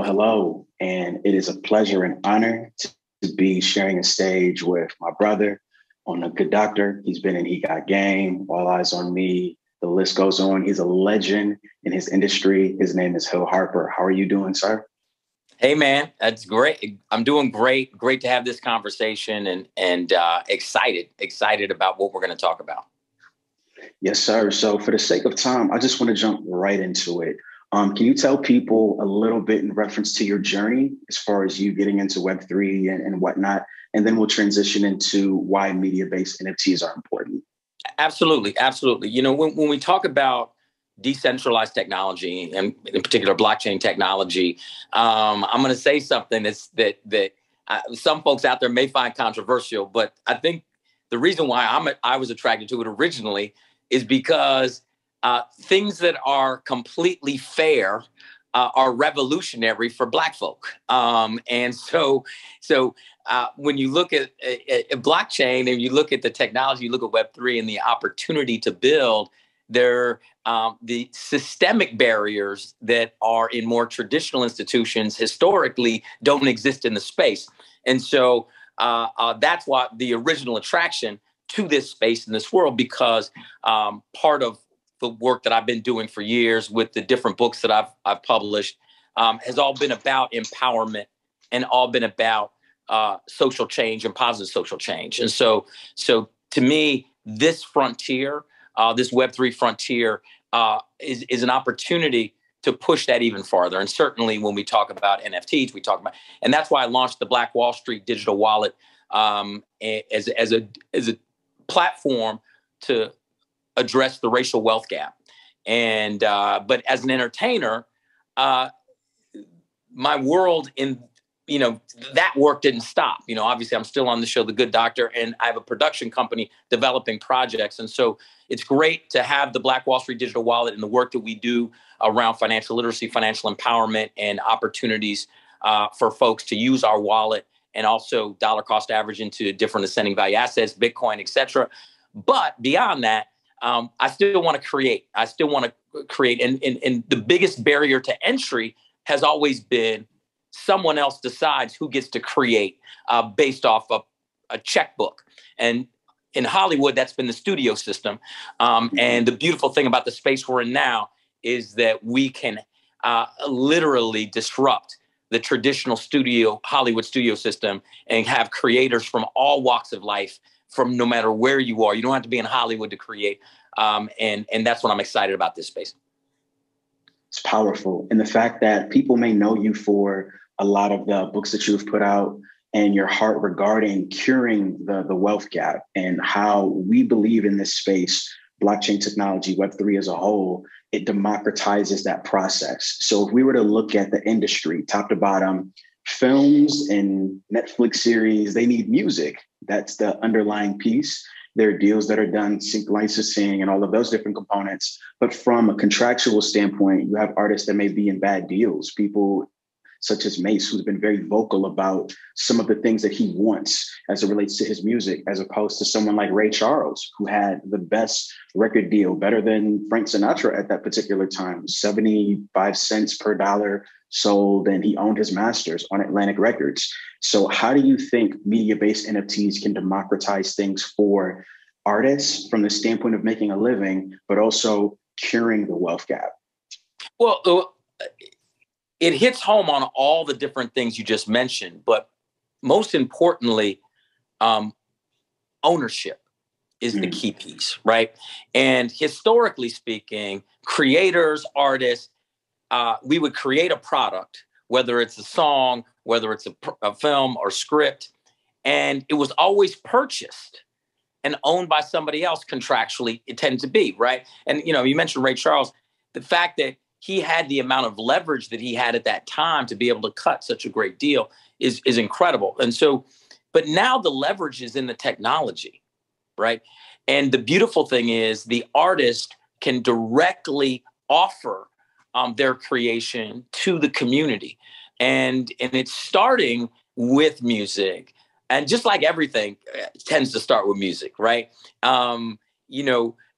Hello. And it is a pleasure and honor to be sharing a stage with my brother on The Good Doctor. He's been in He Got Game, All Eyes on Me. The list goes on. He's a legend in his industry. His name is Hill Harper. How are you doing, sir? Hey, man, that's great. I'm doing great. Great to have this conversation and excited about what we're going to talk about. Yes, sir. So for the sake of time, I just want to jump right into it. Can you tell people a little bit in reference to your journey as far as you getting into Web3 and whatnot? And then we'll transition into why media-based NFTs are important. Absolutely. Absolutely. You know, when we talk about decentralized technology and in particular blockchain technology, I'm going to say something that some folks out there may find controversial, but I think the reason why I was attracted to it originally is because things that are completely fair are revolutionary for Black folk. And so when you look at blockchain and you look at the technology, you look at Web3 and the opportunity to build, the systemic barriers that are in more traditional institutions historically don't exist in the space. And so that's why the original attraction to this space in this world, because part of the work that I've been doing for years with the different books that I've published has all been about empowerment and all been about social change and positive social change. And so to me, this frontier, this Web3 frontier is an opportunity to push that even farther. And certainly when we talk about NFTs, and that's why I launched the Black Wall Street digital wallet as a platform to address the racial wealth gap. And but as an entertainer, my world that work didn't stop. Obviously I'm still on the show, The Good Doctor, and I have a production company developing projects. And so it's great to have the Black Wall Street digital wallet and the work that we do around financial literacy, financial empowerment, and opportunities for folks to use our wallet and also dollar cost average into different ascending value assets, Bitcoin, et cetera. But beyond that, I still want to create. And the biggest barrier to entry has always been someone else decides who gets to create based off of a checkbook. And in Hollywood, that's been the studio system. And the beautiful thing about the space we're in now is that we can literally disrupt the traditional Hollywood studio system and have creators from all walks of life, from no matter where you are. You don't have to be in Hollywood to create. And that's what I'm excited about this space. It's powerful. And the fact that people may know you for a lot of the books that you've put out and your heart regarding curing the wealth gap and how we believe in this space, blockchain technology, Web3 as a whole, it democratizes that process. So if we were to look at the industry, top to bottom, films and Netflix series, they need music. That's the underlying piece. There are deals that are done, sync licensing and all of those different components. But from a contractual standpoint, you have artists that may be in bad deals, people such as Mace, who's been very vocal about some of the things that he wants as it relates to his music, as opposed to someone like Ray Charles, who had the best record deal, better than Frank Sinatra at that particular time, 75 cents per dollar sold, and he owned his masters on Atlantic Records. So how do you think media-based NFTs can democratize things for artists from the standpoint of making a living, but also curing the wealth gap? Well, it hits home on all the different things you just mentioned, but most importantly, ownership is the key piece, right? And historically speaking, creators, artists, we would create a product, whether it's a song, whether it's a film or script, and it was always purchased and owned by somebody else contractually. It tended to be, right? And you mentioned Ray Charles, the fact that he had the amount of leverage that he had at that time to be able to cut such a great deal is incredible. And so, but now the leverage is in the technology, right? And the beautiful thing is the artist can directly offer their creation to the community. And it's starting with music. And just like everything tends to start with music, right? That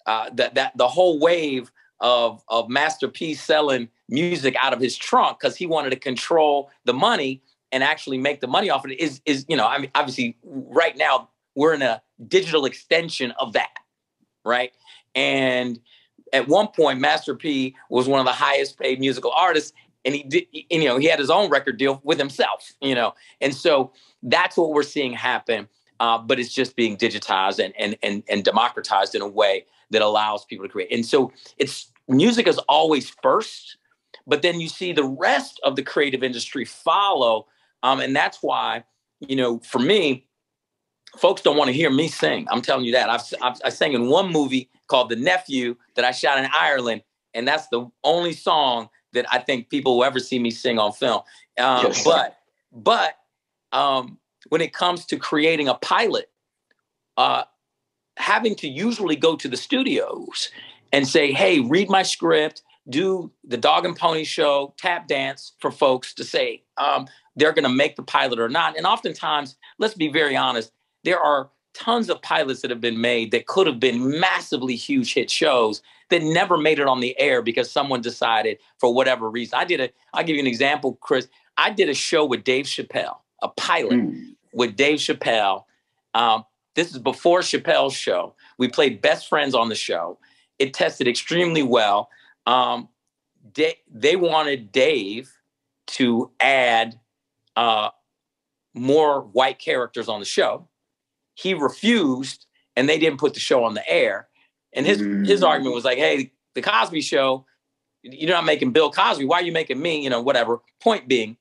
the whole wave of Master P selling music out of his trunk because he wanted to control the money and actually make the money off of it is, I mean, obviously right now we're in a digital extension of that, right? And at one point, Master P was one of the highest paid musical artists, and he had his own record deal with himself, and so that's what we're seeing happen. But it's just being digitized and democratized in a way that allows people to create. And so music is always first, but then you see the rest of the creative industry follow. And that's why, for me, folks don't want to hear me sing. I'm telling you that. I sang in one movie called The Nephew that I shot in Ireland. And that's the only song that I think people will ever see me sing on film. Yes. But when it comes to creating a pilot, having to usually go to the studios and say, hey, read my script, do the dog and pony show, tap dance for folks to say they're going to make the pilot or not. And oftentimes, let's be very honest, there are tons of pilots that have been made that could have been massively huge hit shows that never made it on the air because someone decided for whatever reason. I'll give you an example, Chris. I did a show with Dave Chappelle, a pilot with Dave Chappelle. This is before Chappelle's show. We played best friends on the show. It tested extremely well. They wanted Dave to add more white characters on the show. He refused, and they didn't put the show on the air. And his argument was like, hey, the Cosby Show, you're not making Bill Cosby. Why are you making me? Whatever. Point being,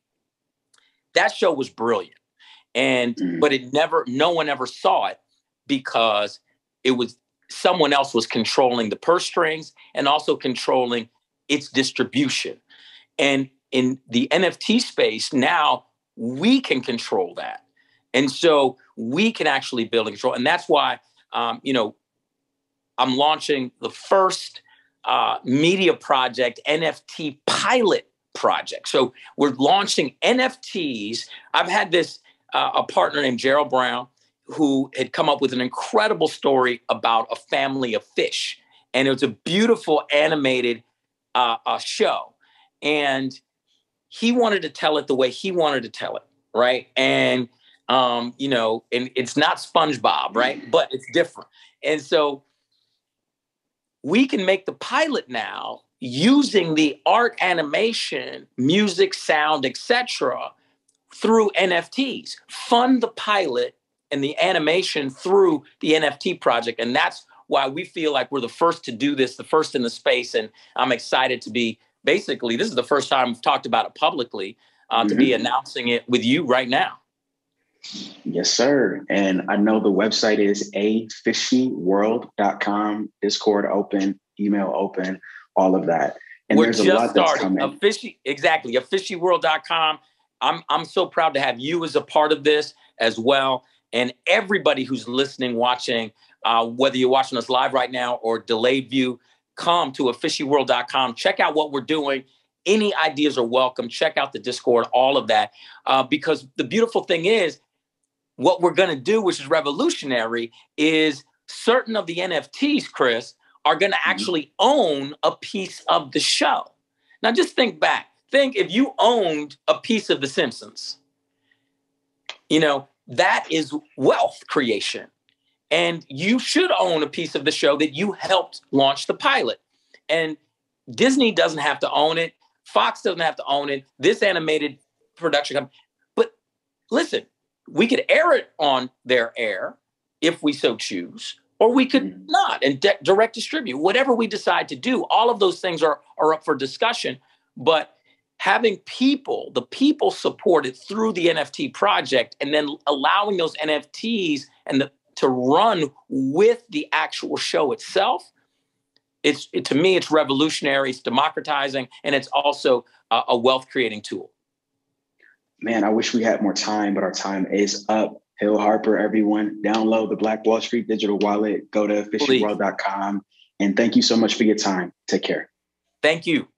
that show was brilliant. But no one ever saw it because someone else was controlling the purse strings and also controlling its distribution. And in the NFT space, now we can control that. And so we can actually build and control. And that's why, I'm launching the first media project, NFT pilot project. So we're launching NFTs. I've had a partner named Gerald Brown who had come up with an incredible story about a family of fish. And it was a beautiful animated show. And he wanted to tell it the way he wanted to tell it, right? And, and it's not SpongeBob, right? But it's different. And so we can make the pilot now using the art, animation, music, sound, etc., through NFTs. Fund the pilot and the animation through the NFT project. And that's why we feel like we're the first to do this, the first in the space. And I'm excited to be, basically, this is the first time we've talked about it publicly, to be announcing it with you right now. Yes, sir. And I know the website is afishyworld.com, Discord open, email open, all of that. And we're there's just a lot starting. that's coming. Afishyworld.com. I'm so proud to have you as a part of this as well. And everybody who's listening, watching, whether you're watching us live right now or delayed view, come to afishyworld.com. Check out what we're doing. Any ideas are welcome. Check out the Discord, all of that. Because the beautiful thing is, what we're going to do, which is revolutionary, is certain of the NFTs, Chris, are going to actually own a piece of the show. Now, just think back. Think if you owned a piece of The Simpsons, that is wealth creation. And you should own a piece of the show that you helped launch the pilot. And Disney doesn't have to own it. Fox doesn't have to own it. This animated production company. But listen, we could air it on their air if we so choose, or we could not and direct distribute. Whatever we decide to do, all of those things are up for discussion. But having the people support it through the NFT project and then allowing those NFTs to run with the actual show itself, to me, it's revolutionary, it's democratizing, and it's also a wealth-creating tool. Man, I wish we had more time, but our time is up. Hill Harper, everyone, download the Black Wall Street digital wallet, go to afishyworld.com, and thank you so much for your time. Take care. Thank you.